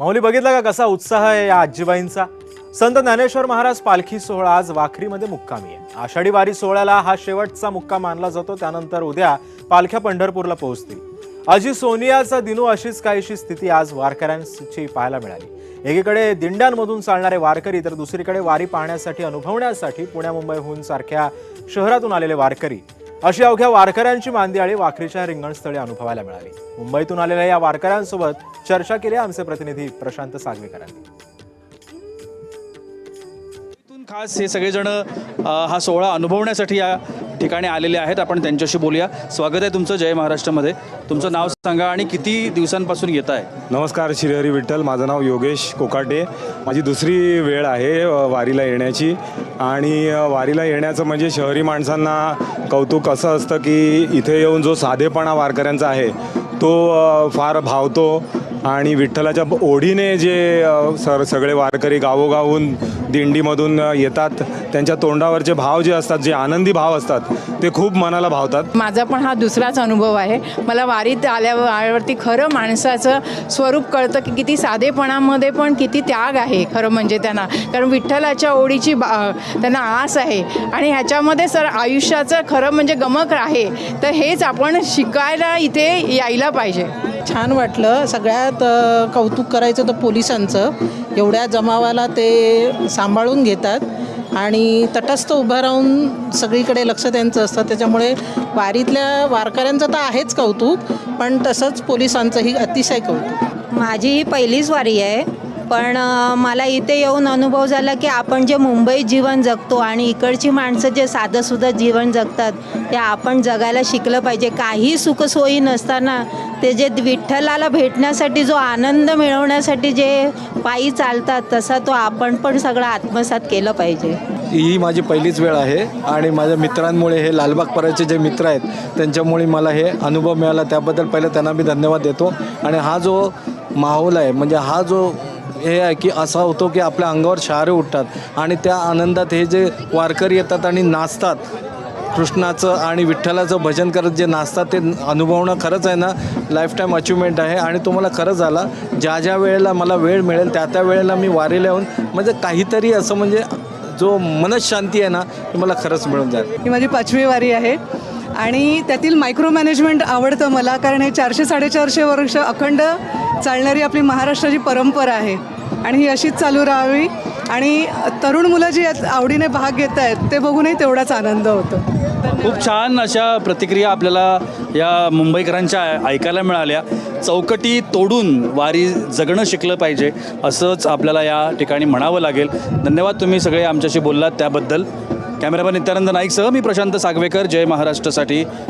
माऊली बघितला का कसा उत्साह आहे या आजीबाईंचा। संत ज्ञानेश्वर महाराज पालखी सोहळा आज वाखरीमध्ये मुक्कामी आहे। आषाढी वारी सोहळ्याला हा शेवटचा मुक्काम मानला जातो। त्यानंतर उद्या पालख्या पंढरपूरला पोहोचतील। आजी सोनियाचा दिनू अशीच काहीशी स्थिती आज वारकऱ्यांची पाहायला मिळाली। एकीकडे दिंड्यांमधून चालणारे वारकरी तर दुसरीकडे वारी पाहण्यासाठी अनुभवण्यासाठी पुण्या मुंबईहून सारख्या शहरातून आलेले वारकरी अशी अवघ्या वारकऱ्यांची मांदियाळी वाखरीच्या रिंगणस्थळी अनुभवायला मिळाली। मुंबईतून आलेल्या या वारकऱ्यांसोबत चर्चा केली आमचे प्रतिनिधी प्रशांत सागवेकरांनी। खास हे सगळेजण हा सोहळा अनुभवण्यासाठी या ठिकाणी आलेले आहेत। आपण त्यांच्याशी बोलूया। स्वागत आहे तुमचं जय महाराष्ट्रामध्ये। तुमचं नाव सांगा आणि किती दिवसांपासून येत आहे? नमस्कार, श्रीहरी विठ्ठल। माझं नाव योगेश कोकाटे। माझी दुसरी वेळ आहे वारीला येण्याची आणि वारीला येण्याचं म्हणजे शहरी माणसांना कौतुक असं असतं की इथे येऊन जो साधेपणा वारकऱ्यांचा आहे तो फार भावतो आणि विठ्ठलाच्या ओढीने जे सगळे वारकरी गावोगावून दिंडीमधून येतात त्यांच्या तोंडावरचे भाव जे असतात, जे आनंदी भाव असतात, ते खूप मनाला भावतात। माझा पण हा दुसराच अनुभव आहे। मला वारीत आल्यावरती खरं माणसाचं स्वरूप कळतं की किती साधेपणामध्ये पण किती त्याग आहे खरं म्हणजे त्यांना, कारण विठ्ठलाच्या ओढीची त्यांना आस आहे आणि ह्याच्यामध्ये सर आयुष्याचं खरं म्हणजे गमक आहे। तर हेच आपण शिकायला इथे यायला पाहिजे। छान वाटलं। सगळ्यात कौतुक करायचं तर पोलिसांचं, एवढ्या जमावाला ते सांभाळून घेतात आणि तटस्थ उभं राहून सगळीकडे लक्ष त्यांचं असतं। त्याच्यामुळे वारीतल्या वारकऱ्यांचं तर आहेच कौतुक, पण तसंच पोलिसांचंही अतिशय कौतुक। माझी ही पहिलीच वारी आहे, पण मला इथे येऊन अनुभव झाला की आपण जे मुंबईत जीवन जगतो आणि इकडची माणसं जे साधंसुद्धा जीवन जगतात ते आपण जगायला शिकलं पाहिजे। काही सुखसोयी नसताना ते जे विठ्ठलाला भेटण्यासाठी जो आनंद मिळवण्यासाठी जे पायी चालतात तसा तो आपण पण सगळं आत्मसात केलं पाहिजे। ही माझी पहिलीच वेळ आहे आणि माझ्या मित्रांमुळे, हे लालबाग परळचे जे मित्र आहेत त्यांच्यामुळे मला हे अनुभव मिळाला, त्याबद्दल पहिलं त्यांना मी धन्यवाद देतो। आणि हा जो माहोल आहे म्हणजे हा जो हे आहे की असा होतो की आपल्या अंगावर शहारे उठतात आणि त्या आनंदात हे जे वारकरी येतात आणि नाचतात, कृष्णाचं आणि विठ्ठलाचं भजन करत जे नाचतात ते अनुभवणं खरंच आहे ना लाईफटाईम अचिव्हमेंट आहे। आणि तो मला खरंच झाला। ज्या वेळेला मला वेळ मिळेल त्या वेळेला मी वारीला येऊन म्हणजे काहीतरी असं म्हणजे जो मनशांती आहे ना ती मला खरंच मिळून जाईल। ही माझी 5वी वारी आहे आणि त्यातील मायक्रो मॅनेजमेंट आवडतं मला, कारण हे 400-450 वर्ष अखंड चालणारी आपली महाराष्ट्राची परंपरा आहे आणि ही अशीच चालू राहावी। आणि तरुण मुलं जी आवडीने भाग घेत आहेत ते बघूनही तेवढाच आनंद होतो। खूप छान अशा प्रतिक्रिया आपल्याला या मुंबईकरांच्या ऐकायला मिळाल्या। चौकटी तोडून वारी जगणं शिकलं पाहिजे असंच आपल्याला या ठिकाणी म्हणावं लागेल। धन्यवाद, तुम्ही सगळे आमच्याशी बोललात त्याबद्दल। कॅमेरामॅन नित्यानंद नाईकसह मी प्रशांत सागवेकर, जय महाराष्ट्रासाठी।